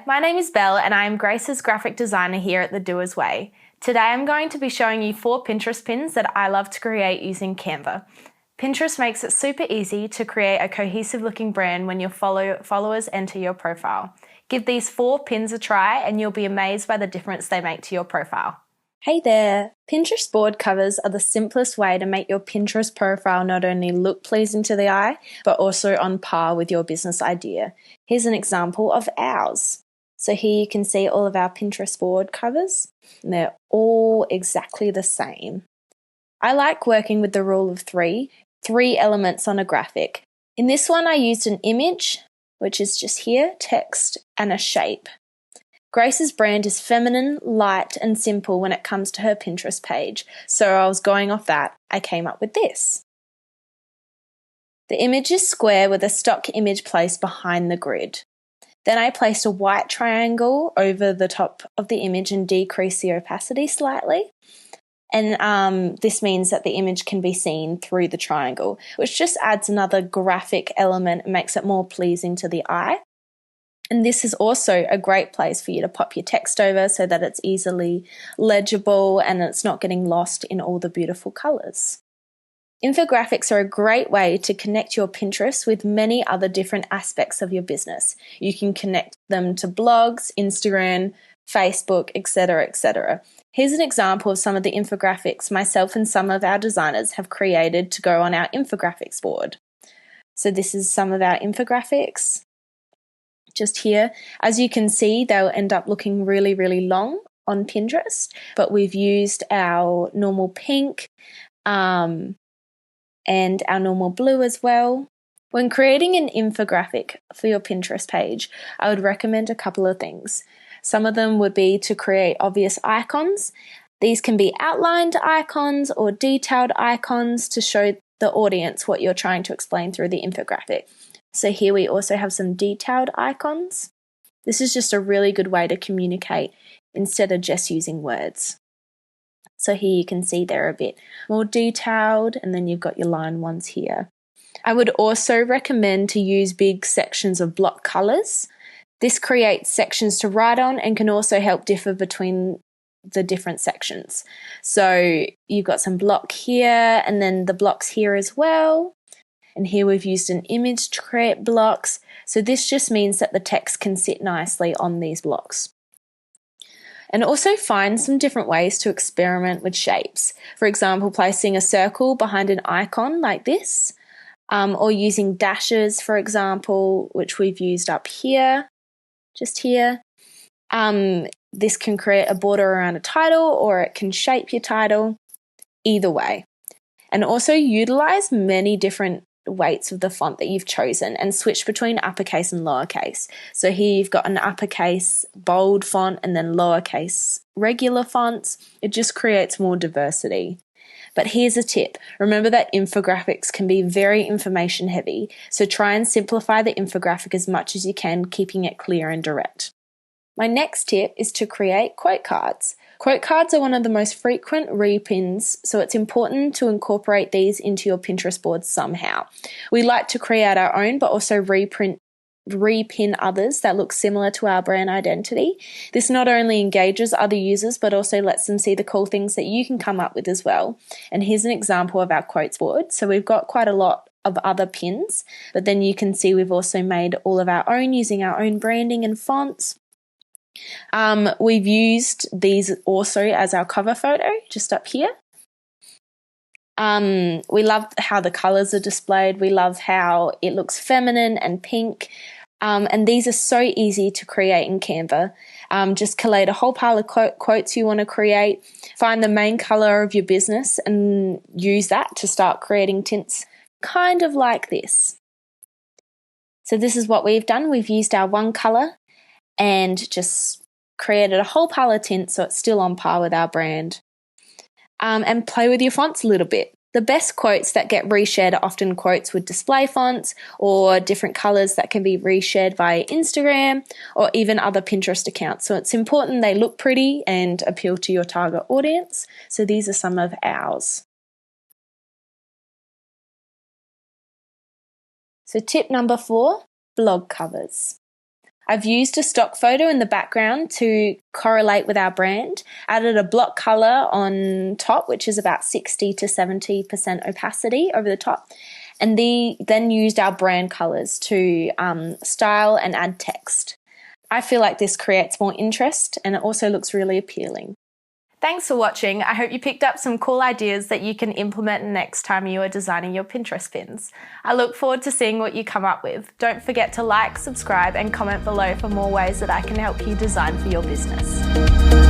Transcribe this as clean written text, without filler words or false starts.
my name is Belle and I am Grace's graphic designer here at The Doers Way. Today I'm going to be showing you 4 Pinterest pins that I love to create using Canva. Pinterest makes it super easy to create a cohesive looking brand when your followers enter your profile. Give these 4 pins a try and you'll be amazed by the difference they make to your profile. Hey there! Pinterest board covers are the simplest way to make your Pinterest profile not only look pleasing to the eye, but also on par with your business idea. Here's an example of ours. So here you can see all of our Pinterest board covers, and they're all exactly the same. I like working with the rule of 3 elements on a graphic. In this one I used an image, which is just here, text, and a shape. Grace's brand is feminine, light, and simple when it comes to her Pinterest page, so I was going off that. I came up with this. The image is square with a stock image placed behind the grid. Then I placed a white triangle over the top of the image and decreased the opacity slightly. And this means that the image can be seen through the triangle, which just adds another graphic element and makes it more pleasing to the eye. And this is also a great place for you to pop your text over so that it's easily legible and it's not getting lost in all the beautiful colours. Infographics are a great way to connect your Pinterest with many other different aspects of your business. You can connect them to blogs, Instagram, Facebook, etc., etc. Here's an example of some of the infographics myself and some of our designers have created to go on our infographics board. So this is some of our infographics. Just here, as you can see, they'll end up looking really, really long on Pinterest, but we've used our normal pink and our normal blue as well. When creating an infographic for your Pinterest page, I would recommend a couple of things. Some of them would be to create obvious icons. These can be outlined icons or detailed icons to show the audience what you're trying to explain through the infographic. So here we also have some detailed icons. This is just a really good way to communicate instead of just using words. So here you can see they're a bit more detailed, and then you've got your line ones here. I would also recommend to use big sections of block colours. This creates sections to write on and can also help differ between the different sections. So you've got some block here and then the blocks here as well. And here we've used an image to create blocks. So this just means that the text can sit nicely on these blocks. And also find some different ways to experiment with shapes. For example, placing a circle behind an icon like this, or using dashes, for example, which we've used up here, just here. This can create a border around a title, or it can shape your title, either way. And also utilize many different weights of the font that you've chosen and switch between uppercase and lowercase. So here you've got an uppercase bold font and then lowercase regular fonts. It just creates more diversity. But here's a tip. Remember that infographics can be very information heavy, so try and simplify the infographic as much as you can, keeping it clear and direct. My next tip is to create quote cards. Quote cards are one of the most frequent repins, so it's important to incorporate these into your Pinterest board somehow. We like to create our own, but also repin others that look similar to our brand identity. This not only engages other users, but also lets them see the cool things that you can come up with as well. And here's an example of our quotes board. So we've got quite a lot of other pins, but then you can see we've also made all of our own using our own branding and fonts. We've used these also as our cover photo, just up here. We love how the colours are displayed. We love how it looks feminine and pink. And these are so easy to create in Canva. Just collate a whole pile of quotes you want to create, find the main colour of your business and use that to start creating tints kind of like this. So this is what we've done. We've used our one colour and just created a whole pile of tints so it's still on par with our brand. And play with your fonts a little bit. The best quotes that get reshared are often quotes with display fonts or different colours that can be reshared via Instagram or even other Pinterest accounts. So it's important they look pretty and appeal to your target audience. So these are some of ours. So tip number 4, blog covers. I've used a stock photo in the background to correlate with our brand, added a block color on top, which is about 60 to 70% opacity over the top, and then used our brand colors to style and add text. I feel like this creates more interest and it also looks really appealing. Thanks for watching. I hope you picked up some cool ideas that you can implement next time you are designing your Pinterest pins. I look forward to seeing what you come up with. Don't forget to like, subscribe, and comment below for more ways that I can help you design for your business.